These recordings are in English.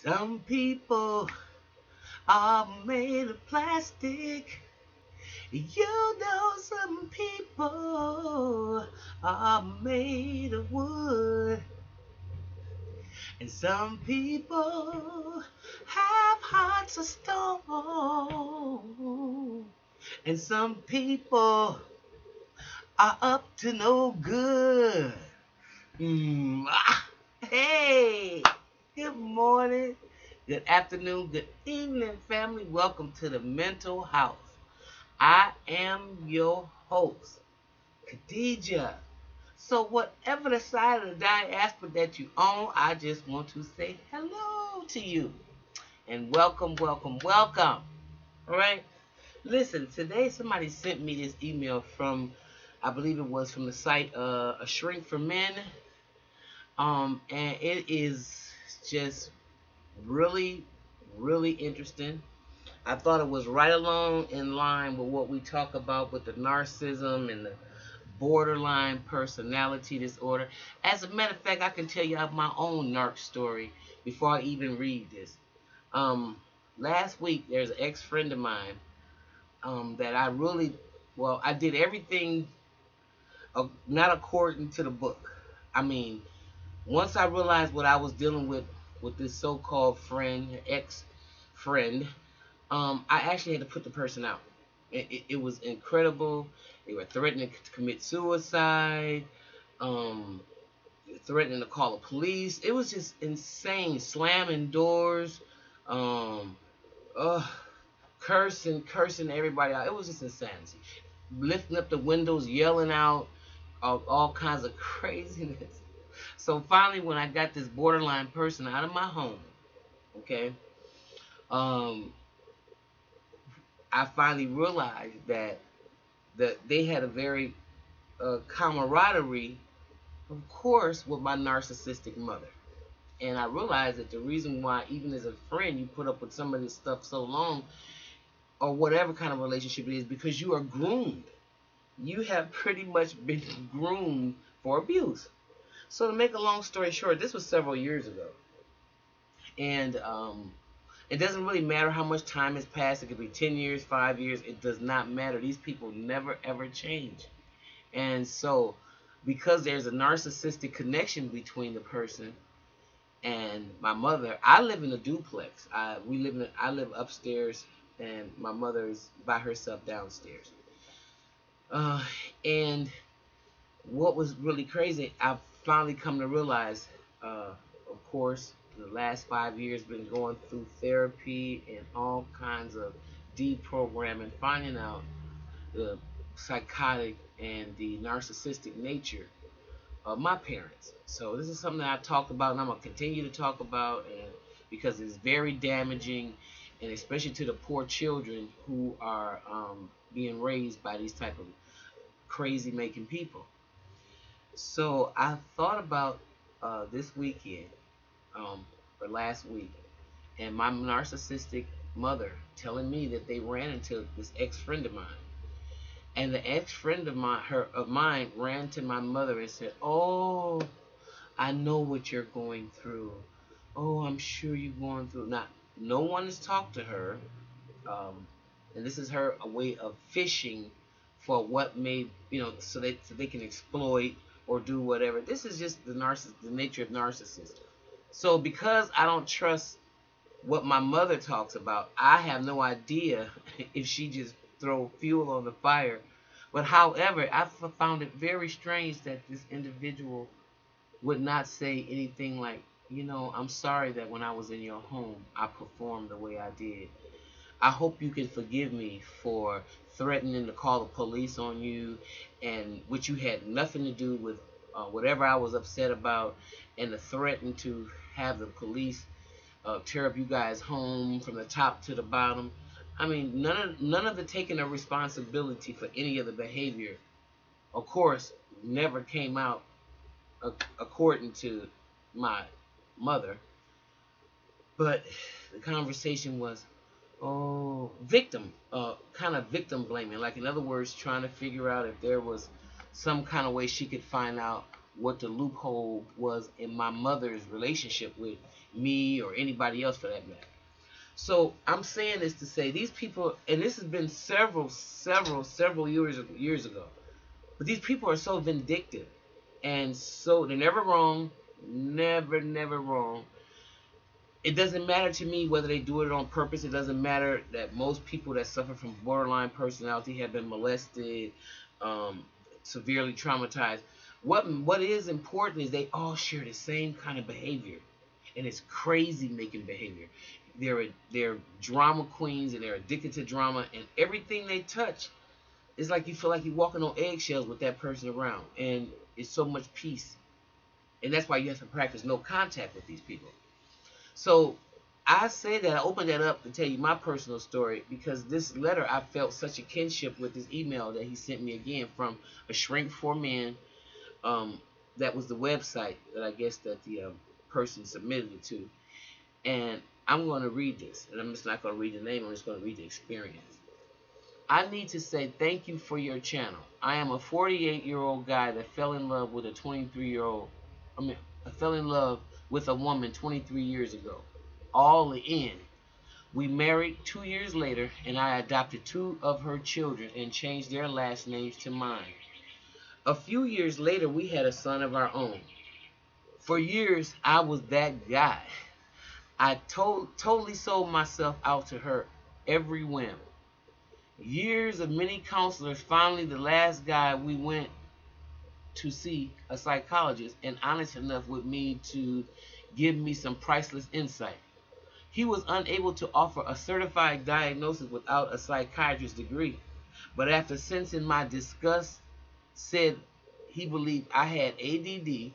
Some people are made of plastic. You know, some people are made of wood. And some people have hearts of stone. And some people are up to no good. Hey, good morning, good afternoon, good evening, family. Welcome to the Mental House. I am your host, Khadijah. So, whatever the side of the diaspora that you own, I just want to say hello to you and welcome, welcome, welcome. All right. Listen, today somebody sent me this email from, I believe it was from the site A Shrink for Men. And it is just really, really interesting. I thought it was right along in line with what we talk about with the narcissism and the borderline personality disorder. As a matter of fact, I can tell you my own narc story before I even read this. Um, Last week, there's an ex-friend of mine that I really, well, I did everything not according to the book. I mean, once I realized what I was dealing with this so-called friend, ex-friend, I actually had to put the person out. It was incredible. They were threatening to commit suicide, um, threatening to call the police. It was just insane. Slamming doors, um, uh, cursing everybody out. It was just insanity. Lifting up the windows, yelling out all kinds of craziness. So finally, when I got this borderline person out of my home, okay, um, I finally realized that they had a very camaraderie, of course, with my narcissistic mother. And I realized that the reason why, even as a friend, you put up with some of this stuff so long, or whatever kind of relationship it is, because you are groomed. You have pretty much been groomed for abuse. So to make a long story short, this was several years ago, and it doesn't really matter how much time has passed. It could be 10 years, 5 years. It does not matter. These people never ever change. And so, because there's a narcissistic connection between the person and my mother, I live in a duplex. I live upstairs, and my mother is by herself downstairs. Uh, and what was really crazy, I've finally come to realize, of course, the last 5 years been going through therapy and all kinds of deprogramming, finding out the psychotic and the narcissistic nature of my parents. So this is something that I talked about, and I'm gonna continue to talk about, and because it's very damaging, and especially to the poor children who are being raised by these type of crazy making people. So I thought about this weekend, or last week, and my narcissistic mother telling me that they ran into this ex friend of mine, and the ex friend of mine ran to my mother and said, "Oh, I know what you're going through. Oh, I'm sure you're going through." Now, no one has talked to her, um, and this is her a way of fishing for what may, so they can exploit or do whatever. This is just the nature of narcissism. So because I don't trust what my mother talks about, I have no idea if she just throw fuel on the fire. But however, I found it very strange that this individual would not say anything like, "I'm sorry that when I was in your home, I performed the way I did. I hope you can forgive me for threatening to call the police on you, and which you had nothing to do with whatever I was upset about, and the threaten to have the police tear up you guys' home from the top to the bottom." I mean, none of the taking of responsibility for any of the behavior, of course, never came out according to my mother. But the conversation was, oh, victim, kind of victim blaming. Like, in other words, trying to figure out if there was some kind of way she could find out what the loophole was in my mother's relationship with me or anybody else for that matter. So I'm saying this to say these people, and this has been several years ago, but these people are so vindictive, and so they're never wrong, never wrong. It doesn't matter to me whether they do it on purpose. It doesn't matter that most people that suffer from borderline personality have been molested, um, severely traumatized. What is important is they all share the same kind of behavior, and it's crazy making behavior. They're drama queens, and they're addicted to drama, and everything they touch is like you feel like you're walking on eggshells with that person around, and it's so much peace, and that's why you have to practice no contact with these people. So I say that I opened that up to tell you my personal story because this letter I felt such a kinship with this email that he sent me again from a shrink for men. Um, that was the website that I guess that the person submitted it to, and I'm going to read this, and I'm just not going to read the name. I'm just going to read the experience. I need to say thank you for your channel. I am a 48-year-old guy that fell in love with a 23-year-old. I fell in love with a woman 23 years ago. All in. We married 2 years later, and I adopted two of her children and changed their last names to mine. A few years later, we had a son of our own. For years, I was that guy. I totally sold myself out to her every whim. Years of many counselors, finally the last guy we went to see a psychologist and honest enough with me to give me some priceless insight. He was unable to offer a certified diagnosis without a psychiatrist's degree, but after sensing my disgust, said he believed I had ADD,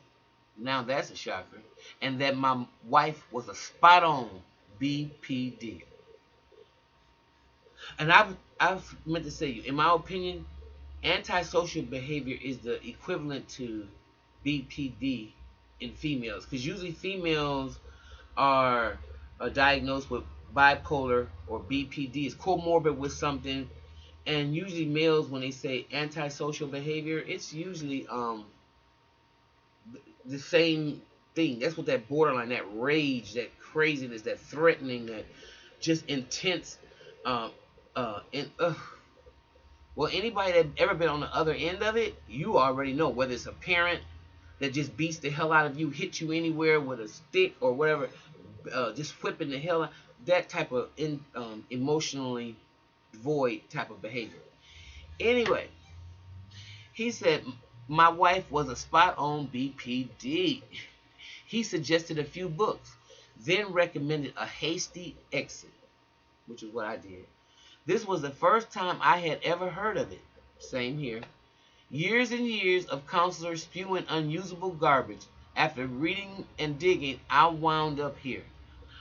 now that's a shocker, and that my wife was a spot on BPD. And I've meant to say you, in my opinion, antisocial behavior is the equivalent to BPD in females, because usually females are diagnosed with bipolar or BPD, is comorbid with something, and usually males when they say antisocial behavior, it's usually the same thing. That's what that borderline, that rage, that craziness, that threatening, that just intense. Uh, and well, anybody that ever been on the other end of it, you already know whether it's a parent that just beats the hell out of you, hits you anywhere with a stick or whatever, just whipping the hell out. That type of emotionally void type of behavior. Anyway, he said my wife was a spot on BPD. He suggested a few books, then recommended a hasty exit, which is what I did. This was the first time I had ever heard of it. Same here. Years and years of counselors spewing unusable garbage. After reading and digging, I wound up here.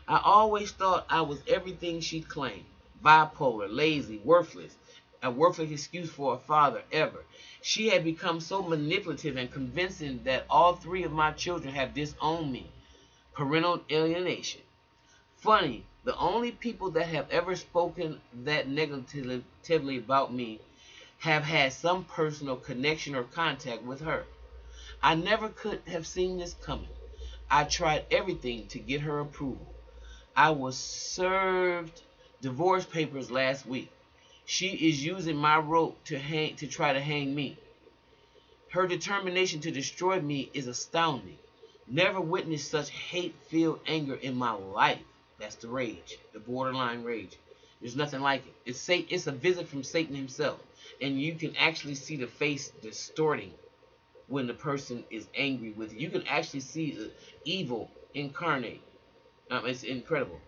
I always thought I was everything she claimed. Bipolar, lazy, worthless. A worthless excuse for a father ever. She had become so manipulative and convincing that all three of my children have disowned me. Parental alienation. Funny, the only people that have ever spoken that negatively about me have had some personal connection or contact with her. I never could have seen this coming. I tried everything to get her approval. I was served divorce papers last week. She is using my rope to try to hang me. Her determination to destroy me is astounding. Never witnessed such hate-filled anger in my life. That's the rage, the borderline rage. There's nothing like it. It's a visit from Satan himself. And you can actually see the face distorting when the person is angry with you. You can actually see the evil incarnate. It's incredible.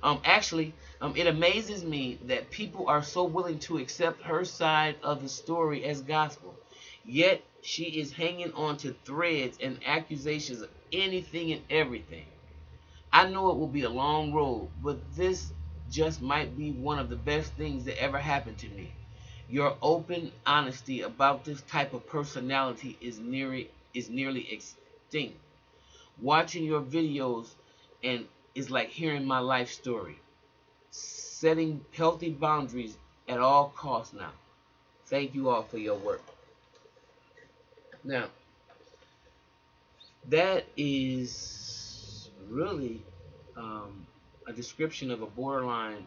It amazes me that people are so willing to accept her side of the story as gospel. Yet she is hanging on to threads and accusations of anything and everything. I know it will be a long road, but this just might be one of the best things that ever happened to me. Your open honesty about this type of personality is nearly extinct. Watching your videos and is like hearing my life story. Setting healthy boundaries at all costs now. Thank you all for your work. Now, That is really um, a description of a borderline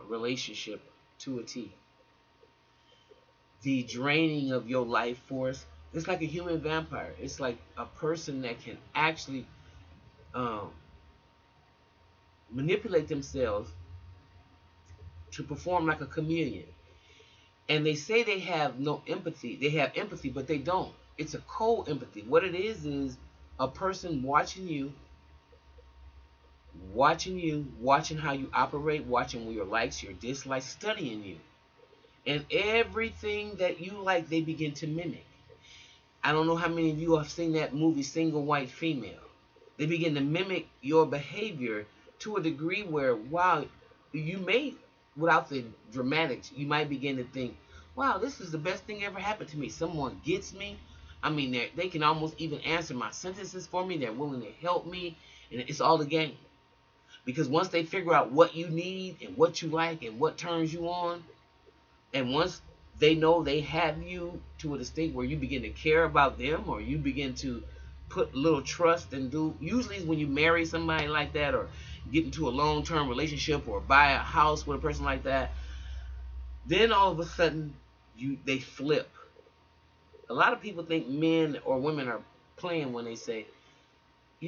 relationship to a T. The draining of your life force. It's like a human vampire. It's like a person that can actually um, manipulate themselves to perform like a chameleon. And they say they have no empathy. They have empathy, but they don't. It's a cold empathy. What it is a person watching how you operate, watching your likes, your dislikes, studying you. And everything that you like, they begin to mimic. I don't know how many of you have seen that movie, Single White Female. They begin to mimic your behavior to a degree where, wow, you may, without the dramatics, you might begin to think, wow, this is the best thing ever happened to me. Someone gets me. I mean, they can almost even answer my sentences for me. They're willing to help me. And it's all a game. Because once they figure out what you need and what you like and what turns you on, and once they know they have you to a state where you begin to care about them, or you begin to put a little trust and do, usually when you marry somebody like that or get into a long-term relationship or buy a house with a person like that, then all of a sudden they flip. A lot of people think men or women are playing when they say,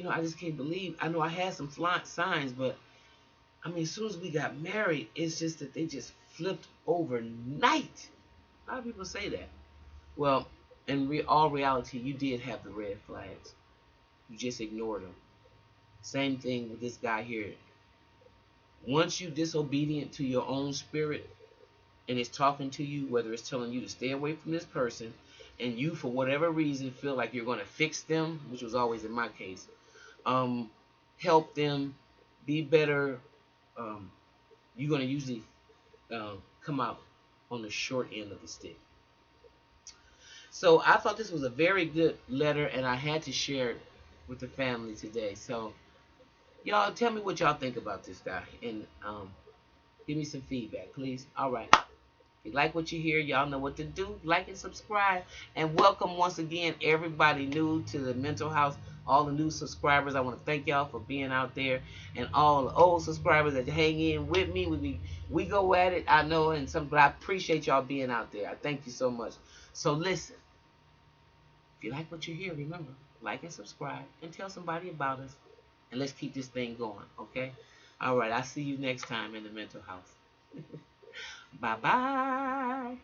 I just can't believe, I know I had some signs, but I mean, as soon as we got married, it's just that they just flipped overnight. A lot of people say that. Well, in all reality, you did have the red flags. You just ignored them. Same thing with this guy here. Once you disobedient to your own spirit and it's talking to you, whether it's telling you to stay away from this person, and you, for whatever reason, feel like you're going to fix them, which was always in my case, um, help them be better, you're going to usually come out on the short end of the stick. So I thought this was a very good letter, and I had to share it with the family today. So y'all tell me what y'all think about this guy, and give me some feedback, please. All right. If you like what you hear, y'all know what to do. Like and subscribe. And welcome once again, everybody new to the Mental House. All the new subscribers, I want to thank y'all for being out there. And all the old subscribers that hang in with me. We go at it, I know, but I appreciate y'all being out there. I thank you so much. So listen, if you like what you hear, remember, like and subscribe and tell somebody about us. And let's keep this thing going, okay? All right, I'll see you next time in the Mental House. Bye-bye.